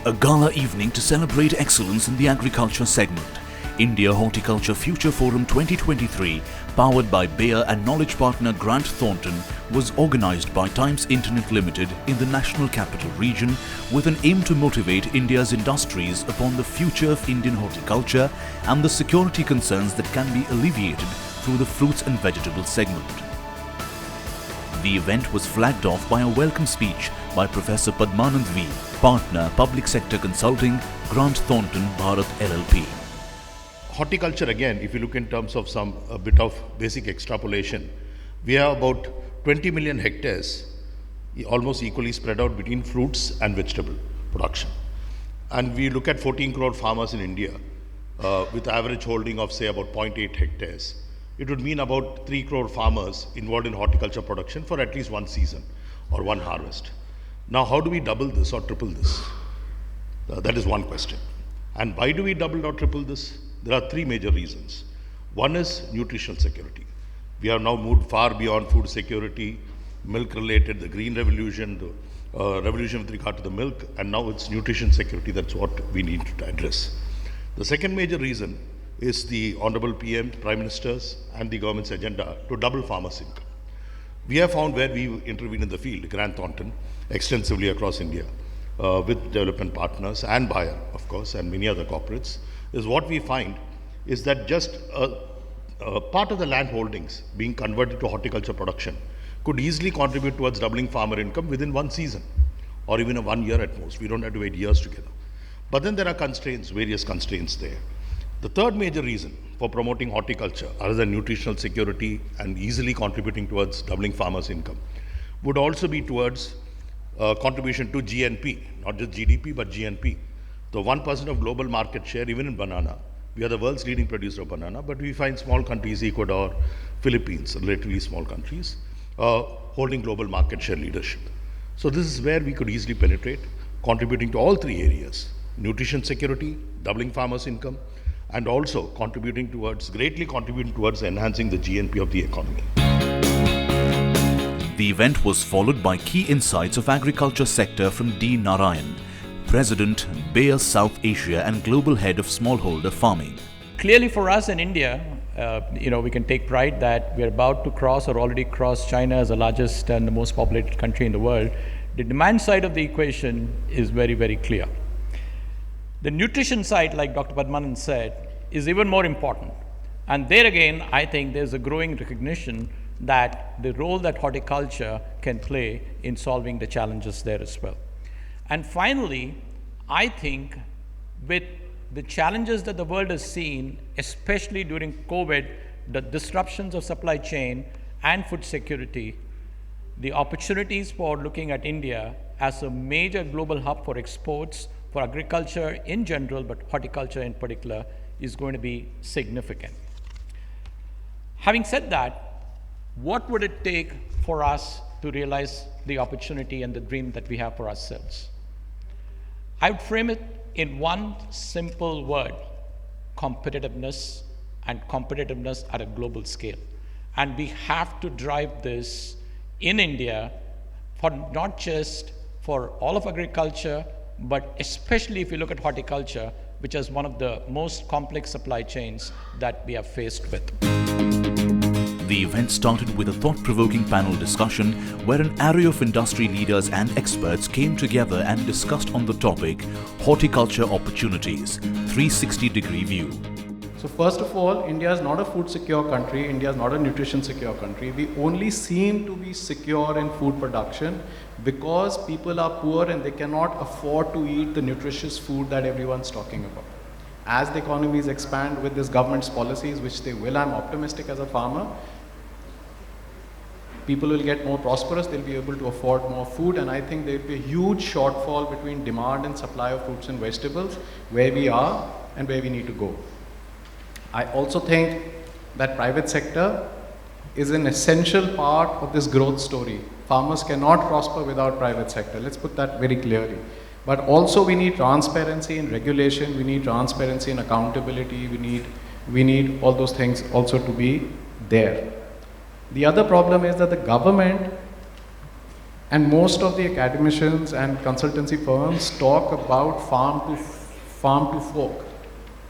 A gala evening to celebrate excellence in the agriculture segment. India Horticulture Future Forum 2023, powered by Bayer and knowledge partner Grant Thornton, was organized by Times Internet Limited in the National Capital Region with an aim to motivate India's industries upon the future of Indian horticulture and the security concerns that can be alleviated through the fruits and vegetables segment. The event was flagged off by a welcome speech by Professor Padmanand V, Partner, Public Sector Consulting, Grant Thornton Bharat LLP. Horticulture, again, if you look in terms of a bit of basic extrapolation, we have about 20 million hectares almost equally spread out between fruits and vegetable production. And we look at 14 crore farmers in India with average holding of say about 0.8 hectares. It would mean about 3 crore farmers involved in horticulture production for at least one season or one harvest. Now, how do we double this or triple this? That is one question. And why do we double or triple this? There are three major reasons. One is nutritional security. We have now moved far beyond food security, milk related, the green revolution, the revolution with regard to the milk, and now it's nutrition security. That's what we need to address. The second major reason is the Honorable PM, Prime Minister's and the government's agenda to double farmers' income. We have found where we intervene in the field, Grant Thornton, extensively across India, with development partners and Bayer, of course, and many other corporates, is what we find is that just a part of the land holdings being converted to horticulture production could easily contribute towards doubling farmer income within one season or even 1 year at most. We don't have to wait years together. But then there are constraints, various constraints there. The third major reason for promoting horticulture, other than nutritional security and easily contributing towards doubling farmers' income, would also be towards contribution to GNP, not just GDP, but GNP. The 1% of global market share, even in banana, we are the world's leading producer of banana, but we find small countries, Ecuador, Philippines, relatively small countries, holding global market share leadership. So this is where we could easily penetrate, contributing to all three areas: nutrition security, doubling farmers' income, and also greatly contributing towards enhancing the GNP of the economy. The event was followed by key insights of agriculture sector from D. Narayan, President, Bayer South Asia and Global Head of Smallholder Farming. Clearly for us in India, we can take pride that we're about to cross or already crossed China as the largest and the most populated country in the world. The demand side of the equation is very, very clear. The nutrition side, like Dr. Padmanand said, is even more important. And there again, I think there's a growing recognition that the role that horticulture can play in solving the challenges there as well. And finally, I think with the challenges that the world has seen, especially during COVID, the disruptions of supply chain and food security, the opportunities for looking at India as a major global hub for exports, for agriculture in general, but horticulture in particular, is going to be significant. Having said that, what would it take for us to realize the opportunity and the dream that we have for ourselves? I would frame it in one simple word: competitiveness, and competitiveness at a global scale. And we have to drive this in India for not just for all of agriculture, but especially if you look at horticulture, which is one of the most complex supply chains that we are faced with. The event started with a thought-provoking panel discussion where an array of industry leaders and experts came together and discussed on the topic Horticulture Opportunities, 360-degree view. So first of all, India is not a food secure country, India is not a nutrition secure country. We only seem to be secure in food production because people are poor and they cannot afford to eat the nutritious food that everyone's talking about. As the economies expand with this government's policies, which they will, I'm optimistic as a farmer, people will get more prosperous, they'll be able to afford more food, and I think there will be a huge shortfall between demand and supply of fruits and vegetables, where we are and where we need to go. I also think that private sector is an essential part of this growth story. Farmers cannot prosper without private sector. Let's put that very clearly. But also we need transparency in regulation, we need transparency in accountability, we need all those things also to be there. The other problem is that the government And most of the academicians and consultancy firms talk about farm to fork.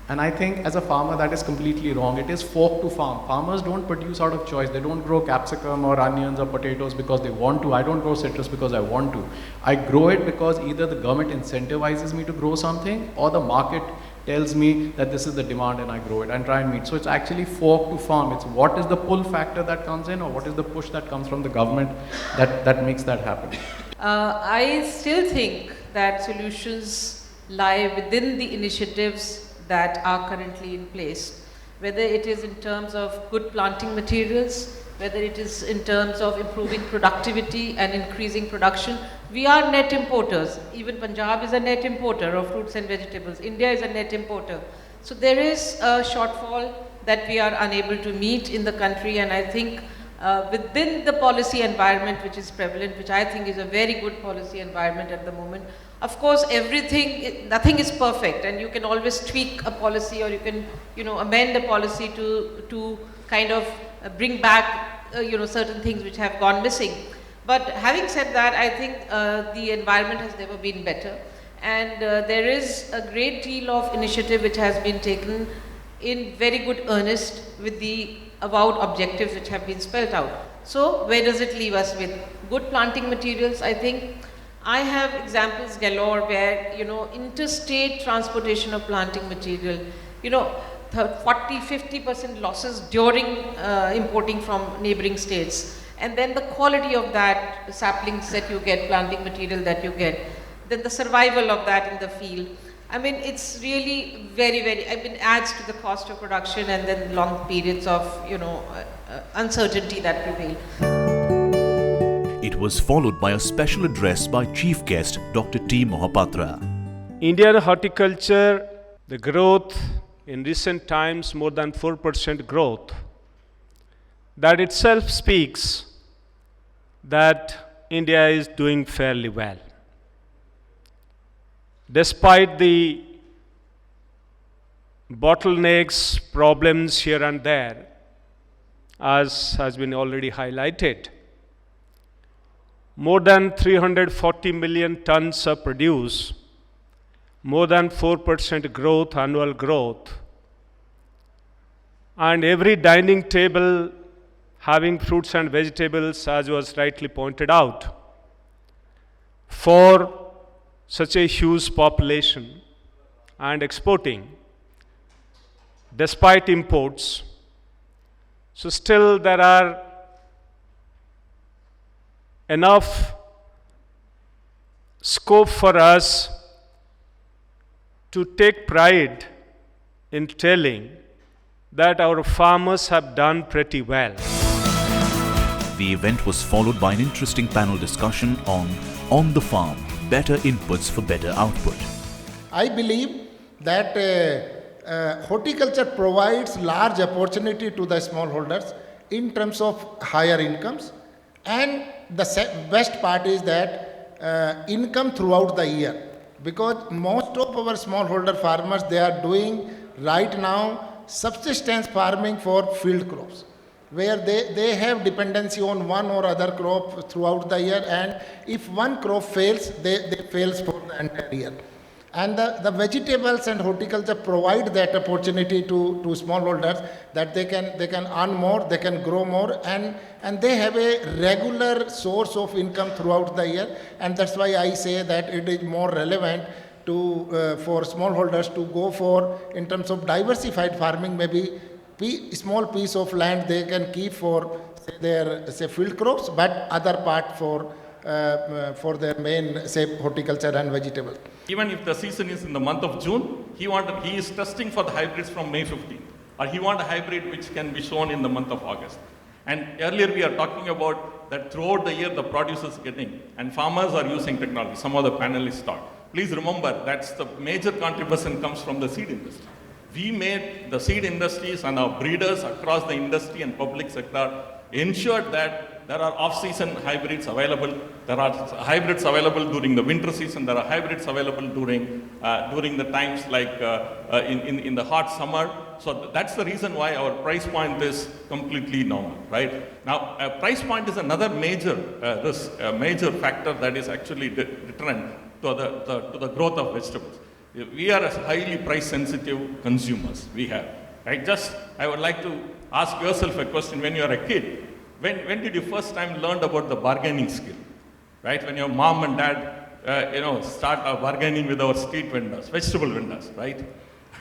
And I think as a farmer that is completely wrong. It is fork to farm. Farmers don't produce out of choice. They don't grow capsicum or onions or potatoes because they want to. I don't grow citrus because I want to. I grow it because either the government incentivizes me to grow something or the market tells me that this is the demand and I grow it and try and meet. So it's actually fork to farm. It's what is the pull factor that comes in or what is the push that comes from the government that makes that happen. I still think that solutions lie within the initiatives that are currently in place, whether it is in terms of good planting materials, whether it is in terms of improving productivity and increasing production. We are net importers. Even Punjab is a net importer of fruits and vegetables. India is a net importer. So there is a shortfall that we are unable to meet in the country, and I think within the policy environment which is prevalent, which I think is a very good policy environment at the moment. Of course, nothing is perfect, and you can always tweak a policy, or you can, amend a policy to kind of bring back, certain things which have gone missing. But having said that, I think the environment has never been better, and there is a great deal of initiative which has been taken in very good earnest with the avowed objectives which have been spelled out. So where does it leave us with? Good planting materials, I think. I have examples galore where, interstate transportation of planting material, 40-50% losses during importing from neighboring states. And then the quality of that saplings that you get, planting material that you get, then the survival of that in the field. I mean, it's really very, adds to the cost of production, and then long periods of, uncertainty that prevail. It was followed by a special address by Chief Guest Dr. T. Mohapatra. Indian horticulture, the growth in recent times, more than 4% growth, that itself speaks that India is doing fairly well. Despite the bottlenecks, problems here and there, as has been already highlighted, more than 340 million tons are produced, more than 4% growth, annual growth, and every dining table having fruits and vegetables, as was rightly pointed out. For such a huge population and exporting, despite imports, so still there are enough scope for us to take pride in telling that our farmers have done pretty well. The event was followed by an interesting panel discussion on the farm, better inputs for better output. I believe that horticulture provides large opportunity to the smallholders in terms of higher incomes, and the best part is that income throughout the year, because most of our smallholder farmers, they are doing right now subsistence farming for field crops, where they have dependency on one or other crop throughout the year, and if one crop fails, they fails for the entire year. And the vegetables and horticulture provide that opportunity to smallholders, that they can earn more, they can grow more, and they have a regular source of income throughout the year. And that's why I say that it is more relevant for smallholders to go for, in terms of diversified farming, maybe small piece of land they can keep for their field crops, but other part for their main horticulture and vegetables. Even if the season is in the month of June, he is testing for the hybrids from May 15th, or he wants a hybrid which can be shown in the month of August. And earlier we are talking about that throughout the year the produce is getting, and farmers are using technology. Some of the panelists talked. Please remember, that's the major contribution comes from the seed industry. We made the seed industries and our breeders across the industry and public sector ensured that There are off-season hybrids available. There are hybrids available during the winter season. There are hybrids available during the times like in the hot summer. So that's the reason why our price point is completely normal, right? Now, price point is another major risk, a major factor that is actually deterrent to the growth of vegetables. We are highly price-sensitive consumers. We have, right? I would like to ask yourself a question. When you are a kid, when did you first time learned about the bargaining skill, right? When your mom and dad, start bargaining with our street vendors, vegetable vendors, right?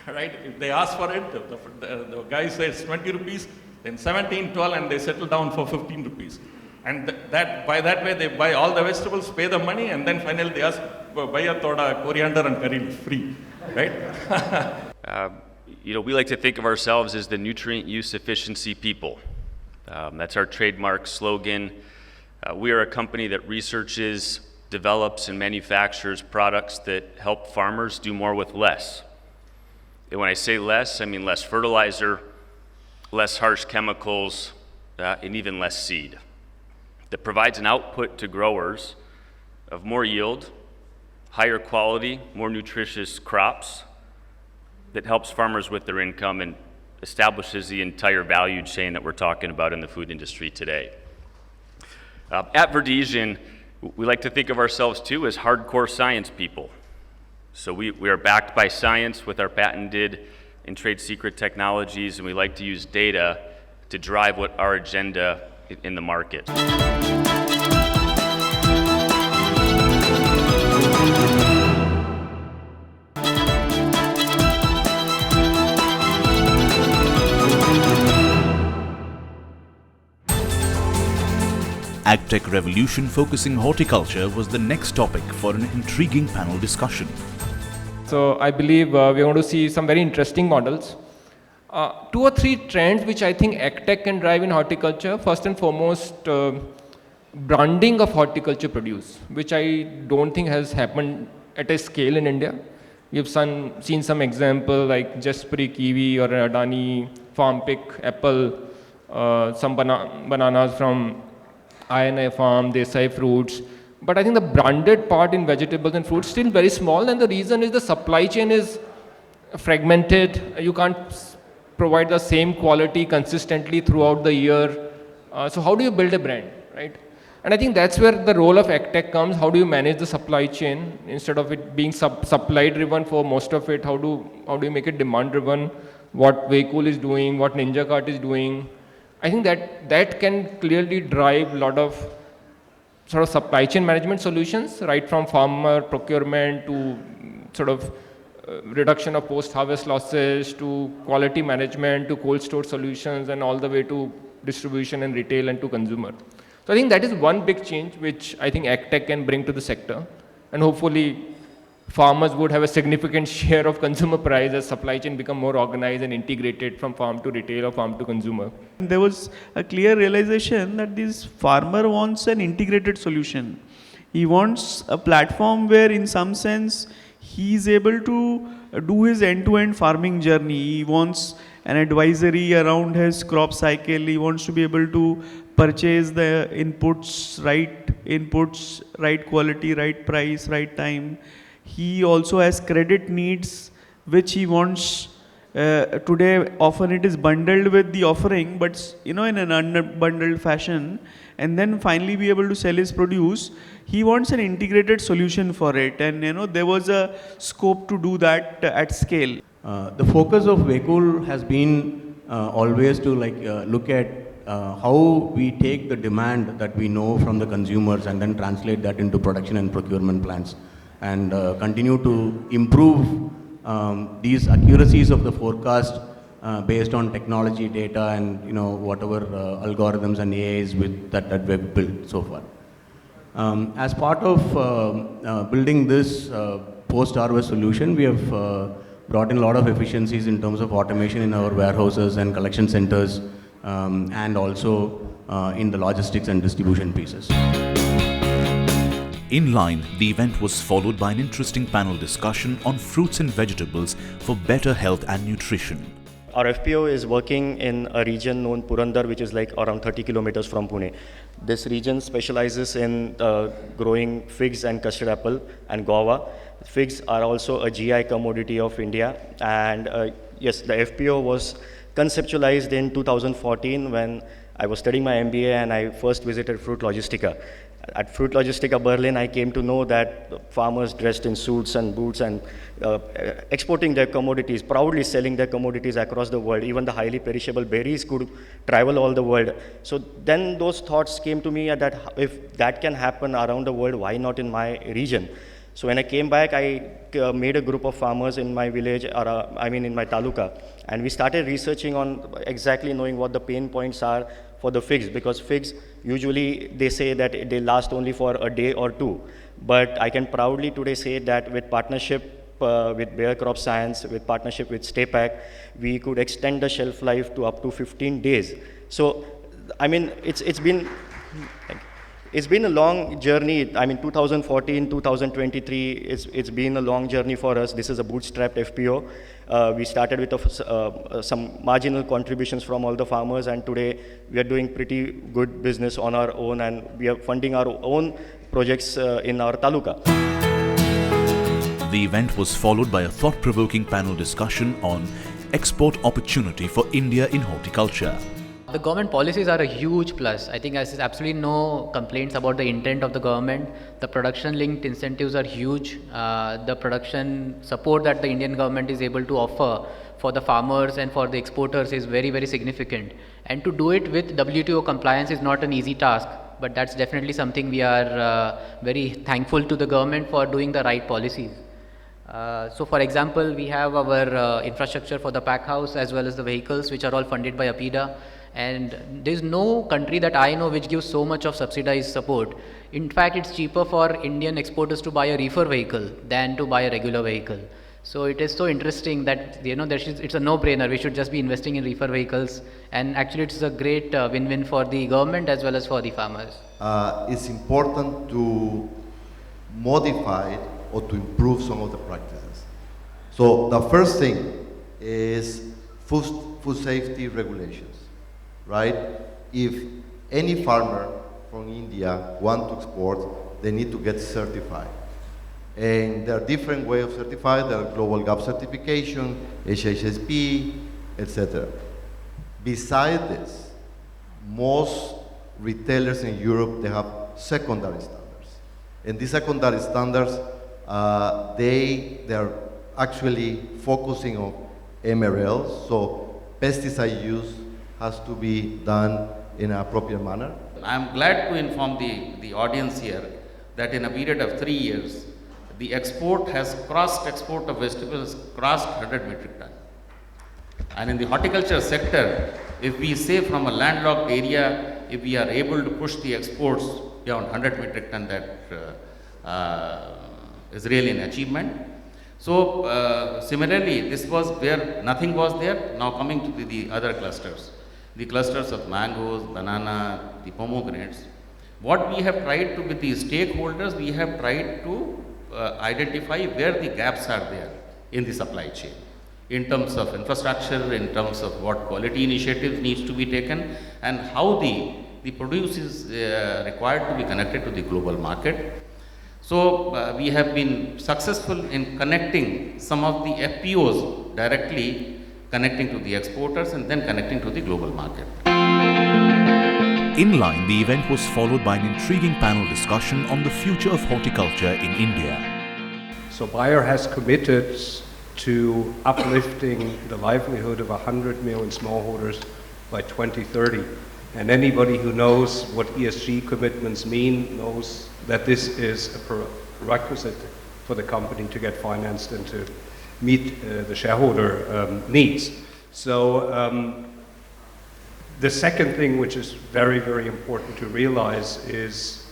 Right? If they ask for it, the guy says 20 rupees, then 17, 12, and they settle down for 15 rupees. And by that way, they buy all the vegetables, pay the money, and then finally they ask, buy a thoda coriander and curry leaf free, right? We like to think of ourselves as the nutrient use efficiency people. That's our trademark slogan. We are a company that researches, develops, and manufactures products that help farmers do more with less. And when I say less, I mean less fertilizer, less harsh chemicals, and even less seed. That provides an output to growers of more yield, higher quality, more nutritious crops, that helps farmers with their income and establishes the entire value chain that we're talking about in the food industry today. At Verdesian, we like to think of ourselves too as hardcore science people. So we are backed by science with our patented and trade secret technologies, and we like to use data to drive what our agenda in the market. AgTech Revolution focusing horticulture was the next topic for an intriguing panel discussion. So I believe we're going to see some very interesting models. 2 or 3 trends which I think AgTech can drive in horticulture. First and foremost, branding of horticulture produce, which I don't think has happened at a scale in India. We've seen some example like Jasperi kiwi or Adani farm pick apple, some bananas from INI farm, Desai fruits. But I think the branded part in vegetables and fruits is still very small, and the reason is the supply chain is fragmented. You can't provide the same quality consistently throughout the year. So how do you build a brand, right? And I think that's where the role of AgTech comes. How do you manage the supply chain instead of it being supply driven for most of it? How do you make it demand driven? What Vehicle is doing, what Ninja Cart is doing. I think that can clearly drive a lot of sort of supply chain management solutions, right from farmer procurement to sort of reduction of post-harvest losses to quality management to cold store solutions and all the way to distribution and retail and to consumer. So I think that is one big change which I think AgTech can bring to the sector, and hopefully farmers would have a significant share of consumer price as supply chain become more organized and integrated from farm to retail or farm to consumer. There was a clear realization that this farmer wants an integrated solution. He wants a platform where in some sense he is able to do his end-to-end farming journey. He wants an advisory around his crop cycle. He wants to be able to purchase the inputs, right quality, right price, right time. He also has credit needs which he wants. Today often it is bundled with the offering, but in an unbundled fashion, and then finally be able to sell his produce. He wants an integrated solution for it, and there was a scope to do that at scale. The focus of Vehicle has been always to look at how we take the demand that we know from the consumers and then translate that into production and procurement plans, and continue to improve these accuracies of the forecast based on technology data and whatever algorithms and AIs that we've built so far. As part of building this post-harvest solution, we have brought in a lot of efficiencies in terms of automation in our warehouses and collection centers, and also in the logistics and distribution pieces. In line, the event was followed by an interesting panel discussion on fruits and vegetables for better health and nutrition. our FPO is working in a region known Purandar, which is like around 30 kilometers from Pune. This region specializes in growing figs and custard apple and guava. Figs are also a GI commodity of India. And yes, the FPO was conceptualized in 2014 when I was studying my MBA and I first visited Fruit Logistica. At Fruit Logistica Berlin, I came to know that farmers dressed in suits and boots and exporting their commodities, proudly selling their commodities across the world. Even the highly perishable berries could travel all the world. So then those thoughts came to me that if that can happen around the world, why not in my region? So when I came back, I made a group of farmers in my village, in my taluka, and we started researching on exactly knowing what the pain points are for the figs, because figs, usually they say that they last only for a day or two. But I can proudly today say that with partnership with Bayer CropScience, with partnership with StayPack, we could extend the shelf life to up to 15 days. So, I mean, it's been a long journey. I mean, 2014, 2023, it's been a long journey for us. This is a bootstrapped FPO. We started with some marginal contributions from all the farmers, and today we are doing pretty good business on our own, and we are funding our own projects in our taluka. The event was followed by a thought-provoking panel discussion on export opportunity for India in horticulture. The government policies are a huge plus. I think there's absolutely no complaints about the intent of the government. The production-linked incentives are huge. The production support that the Indian government is able to offer for the farmers and for the exporters is very, very significant. And to do it with WTO compliance is not an easy task, but that's definitely something we are very thankful to the government for doing the right policies. So for example, we have our infrastructure for the pack house as well as the vehicles, which are all funded by APIDA. And there's no country that I know which gives so much of subsidized support. In fact, it's cheaper for Indian exporters to buy a reefer vehicle than to buy a regular vehicle. So it is so interesting that, you know, it's a no-brainer. We should just be investing in reefer vehicles. And actually, it's a great win-win for the government as well as for the farmers. It's important to modify or to improve some of the practices. So the first thing is food safety regulations. Right? If any farmer from India wants to export, they need to get certified. And there are different ways of certifying. There are global gap certification, HACCP, etc. Besides this, most retailers in Europe, they have secondary standards. And these secondary standards, they are actually focusing on MRLs, so pesticide use has to be done in an appropriate manner. I am glad to inform the audience here that in a period of 3 years, the export of vegetables crossed 100 metric ton. And in the horticulture sector, if we say from a landlocked area, if we are able to push the exports beyond 100 metric ton, that is really an achievement. So similarly, this was where nothing was there. Now coming to the other clusters. The clusters of mangoes, banana, the pomegranates. What we have tried to, with the stakeholders, we have tried to identify where the gaps are there in the supply chain, in terms of infrastructure, in terms of what quality initiatives needs to be taken, and how the produce is required to be connected to the global market. So we have been successful in connecting some of the FPOs directly, connecting to the exporters and then connecting to the global market. In line, the event was followed by an intriguing panel discussion on the future of horticulture in India. So Bayer has committed to uplifting the livelihood of 100 million smallholders by 2030. And anybody who knows what ESG commitments mean knows that this is a prerequisite for the company to get financed and to meet the shareholder needs. So the second thing, which is very, very important to realize, is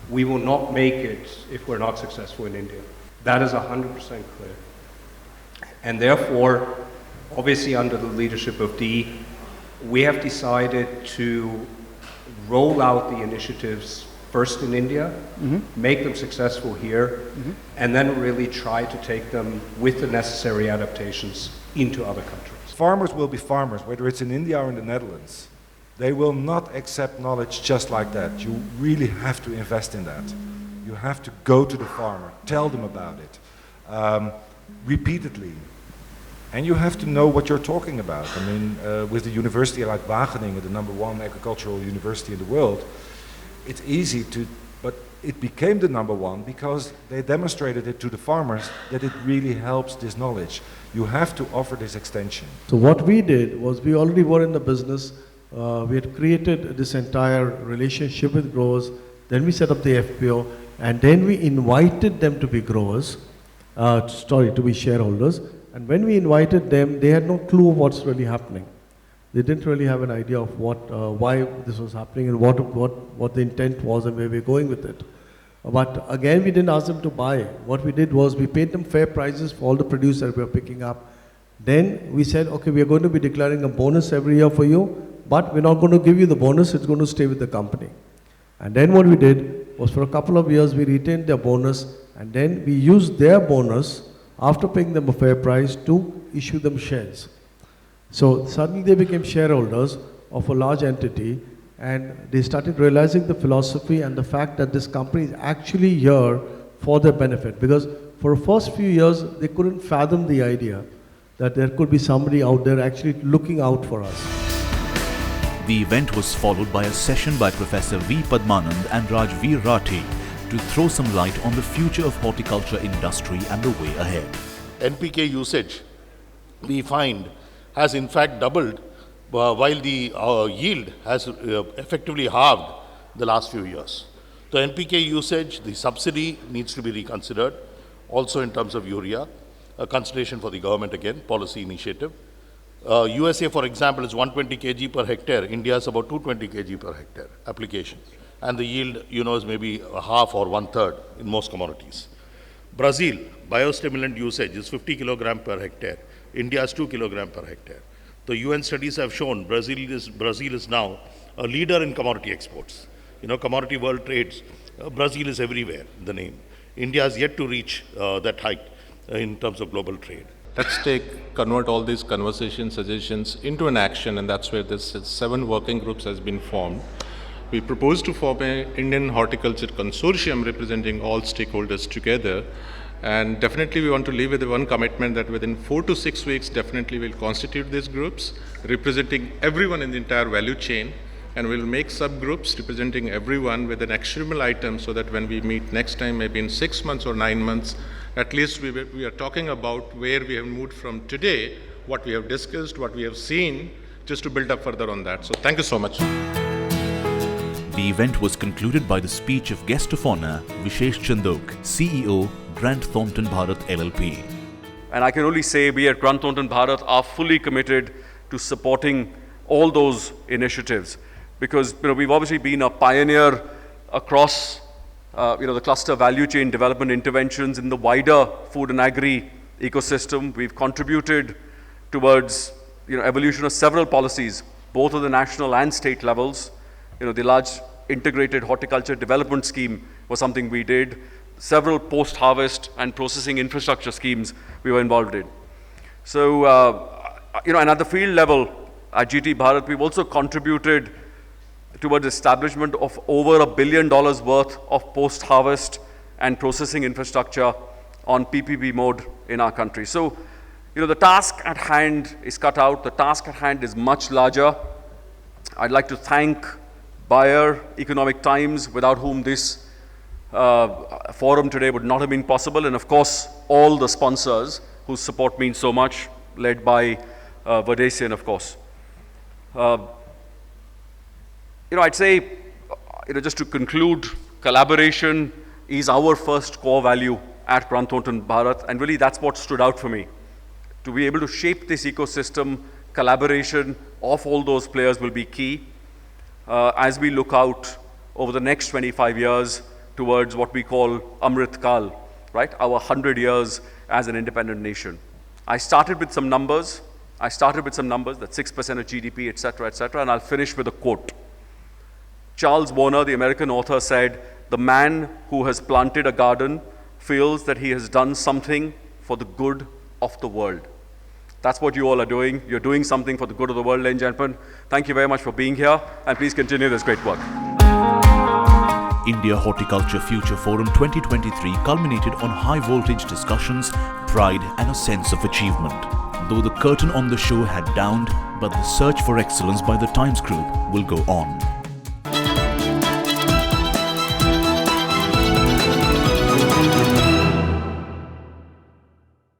we will not make it if we're not successful in India. That is 100% clear. And therefore, obviously under the leadership of Dee, we have decided to roll out the initiatives first in India, make them successful here, and then really try to take them with the necessary adaptations into other countries. farmers will be farmers, whether it's in India or in the Netherlands. They will not accept knowledge just like that. You really have to invest in that. You have to go to the farmer, tell them about it, repeatedly. And you have to know what you're talking about. I mean, with a university like Wageningen, the #1 agricultural university in the world, it's easy to, but it became the #1 because they demonstrated it to the farmers that it really helps this knowledge. You have to offer this extension. So what we did was we already were in the business. We had created this entire relationship with growers. Then we set up the FPO, and then we invited them to be growers, to be shareholders. And when we invited them, they had no clue of what's really happening. They didn't really have an idea of why this was happening and what the intent was and where we're going with it. But again, we didn't ask them to buy. What we did was we paid them fair prices for all the produce that we were picking up. Then we said, okay, we are going to be declaring a bonus every year for you, but we're not going to give you the bonus, it's going to stay with the company. And then what we did was for a couple of years, we retained their bonus, and then we used their bonus after paying them a fair price to issue them shares. So suddenly they became shareholders of a large entity, and they started realizing the philosophy and the fact that this company is actually here for their benefit. Because for the first few years, they couldn't fathom the idea that there could be somebody out there actually looking out for us. The event was followed by a session by Professor V. Padmanand and Rajveer Rathi to throw some light on the future of horticulture industry and the way ahead. NPK usage, we find, has in fact doubled, while the yield has effectively halved the last few years. The NPK usage, the subsidy needs to be reconsidered, also in terms of urea, a consideration for the government again, policy initiative. USA, for example, is 120 kg per hectare. India is about 220 kg per hectare application. And the yield, is maybe a half or 1/3 in most commodities. Brazil, biostimulant usage is 50 kilogram per hectare. India is 2 kilogram per hectare. The UN studies have shown Brazil is now a leader in commodity exports. Commodity world trades, Brazil is everywhere, the name. India has yet to reach that height in terms of global trade. Let's convert all these conversation suggestions into an action, and that's where this 7 working groups has been formed. We propose to form an Indian Horticulture Consortium representing all stakeholders together, and definitely we want to leave with one commitment that within 4 to 6 weeks, definitely we'll constitute these groups representing everyone in the entire value chain, and we'll make subgroups representing everyone with an actionable item so that when we meet next time, maybe in 6 months or 9 months, at least we are talking about where we have moved from today, what we have discussed, what we have seen, just to build up further on that. So thank you so much. The event was concluded by the speech of Guest of Honor, Vishesh Chandok, CEO, Grant Thornton Bharat LLP. And I can only say we at Grant Thornton Bharat are fully committed to supporting all those initiatives, because we've obviously been a pioneer across the cluster value chain development interventions in the wider food and agri ecosystem. We've contributed towards evolution of several policies, both at the national and state levels. The large integrated horticulture development scheme was something we did. Several post-harvest and processing infrastructure schemes we were involved in. So, and at the field level at GT Bharat, we've also contributed towards establishment of over $1 billion worth of post-harvest and processing infrastructure on PPP mode in our country. So, the task at hand is cut out. The task at hand is much larger. I'd like to thank Bayer, Economic Times, without whom this forum today would not have been possible, and of course, all the sponsors whose support means so much, led by Verdesian, of course. I'd say, just to conclude, collaboration is our first core value at Grant Thornton Bharat, and really that's what stood out for me. To be able to shape this ecosystem, collaboration of all those players will be key as we look out over the next 25 years towards what we call Amrit Kal, right? Our 100 years as an independent nation. I started with some numbers, that 6% of GDP, etc., and I'll finish with a quote. Charles Warner, the American author, said, "The man who has planted a garden feels that he has done something for the good of the world." That's what you all are doing. You're doing something for the good of the world, ladies and gentlemen. Thank you very much for being here, and please continue this great work. India Horticulture Future Forum 2023 culminated on high-voltage discussions, pride and a sense of achievement. Though the curtain on the show had downed, but the search for excellence by the Times Group will go on.